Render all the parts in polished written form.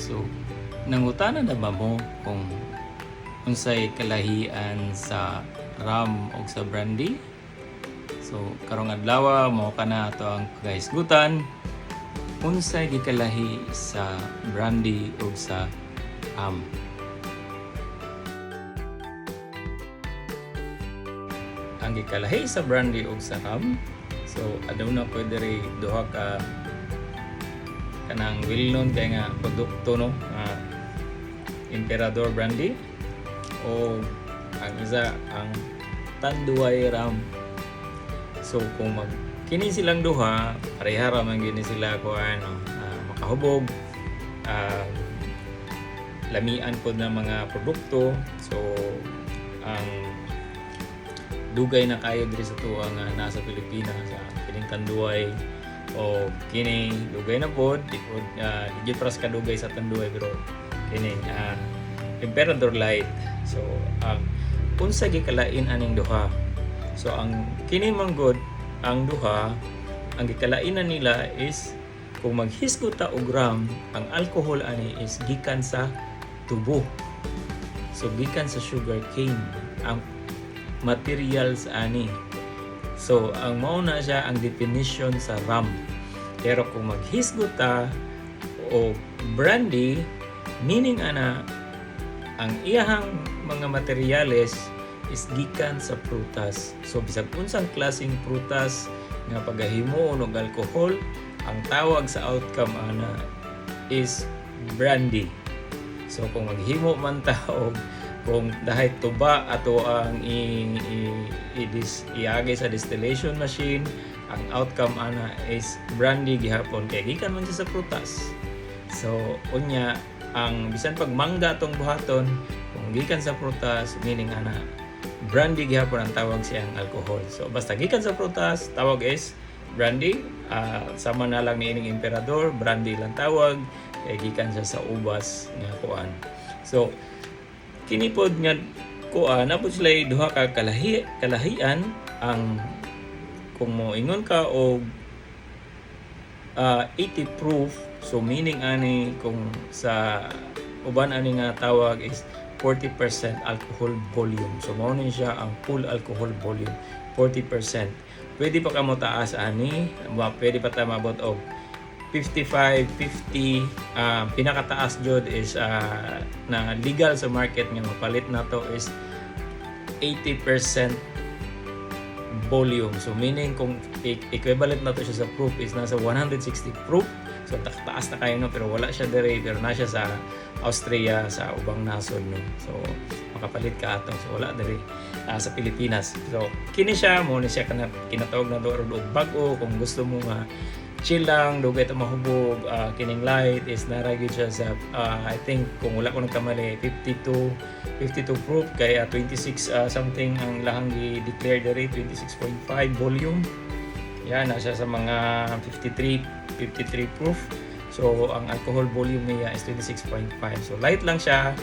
So, nangutana na ba mo kung unsay kalahian sa rum o sa brandy? So, karong adlaw mo kana ato ang pagahisgutan unsay gikalahi sa brandy o sa rum. Ang gikalahi sa brandy o sa rum, so adlaw na pwede rin duha ka kanang well-known kay nga produkto no, Emperador Brandy o ang isa ang Tanduay Rum. So kung kini silang duha pareha ra man gini sila ko makahubog, lamian pod na mga produkto. So ang dugay na kayo diri sa tuwa nga nasa Pilipinas sa kining Tanduay o kini dugay na pod di pras ka dugay sa Tanduay pero kini Emperador Light. So ang unsa gikalain aning duha, so ang kini manggod ang duha ang gikalainan nila is kung maghisgot ta og rum, ang alcohol ani is gikan sa tubo, so gikan sa sugar cane ang materials ani. So, ang mauna siya ang definition sa rum. Pero kung maghisgot ta o brandy, meaning ana, ang iyahang mga materyales is gikan sa prutas. So, bisag unsang klaseng prutas nga pagahimo og alcohol, ang tawag sa outcome ana is brandy. So, kung maghimo man ta og kung dahil tuba ato ang iagay sa distillation machine, ang outcome ana is brandy gihapon kay gikan man siya sa prutas. So unya ang bisan pag mangga tong buhaton kung gikan sa prutas, meaning ana brandy gihapon ang tawag siyang alcohol. So basta gikan sa prutas tawag is brandy. Sama na lang ni ining Emperador, brandy lang tawag kay gikan siya sa ubas nga kuan. So kini pod nga kuan napod sila duha ka kalahian. Ang kung mo ingon ka og 80 proof, so meaning ani kung sa uban ani nga tawag is 40% alcohol volume. So mao ni siya ang full alcohol volume 40%. Pwede pa ka mo taas ani, pwede pa ta maabot og 55, 50, pinakataas jud is na legal sa market nga mapalit na to is 80% volume. So meaning kung equivalent na to siya sa proof is nasa 160 proof. So taas na kayo no, pero wala siya dire, pero na siya sa Austria, sa ubang nasod no. So makapalit ka atong so wala dire sa Pilipinas. So kini siya mo ni siya kinatawag na do og bag-o kung gusto mo nga chill lang, dugay ito mahubog. Kining light is naragid siya sa I think kung wala ko nagkamali 52 proof kaya 26 something ang lahang i-declare dari 26.5 volume. Yan nasa sa mga 53 proof. So ang alcohol volume niya is 26.5. So light lang siya.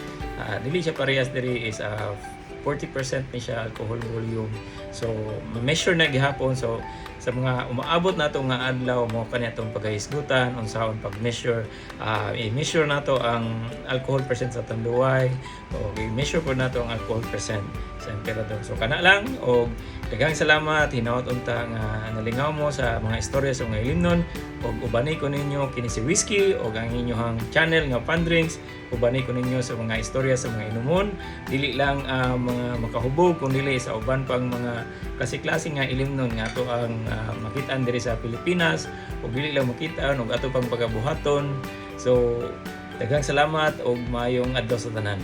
Dili siya parehas diri is 40% ni siya alcohol volume. So ma-measure na gihapon. So sa mga umaabot nato nga adlaw mo kani atong paghisgutan unsaon pag-measure, i-measure nato ang alcohol percent sa Tanduay o i-measure po nato ang alcohol percent sa Emperador. So kana lang og daghang salamat hinaot unta nga nalingaw mo sa mga istorya sa mga ilimnon og ubanay ko ninyo kini si Whiskey og ang inyong channel nga Fun Drinks. Ubanay ko ninyo sa mga istorya sa mga inumon, dili lang mga makahubog kung dili sa uban pang mga klase-klase nga ilimnon nga ato ang makitaan diri sa Pilipinas o dili lang makitaan og ato pang pagabuhaton. So daghang salamat og maayong adlaw sa tanan.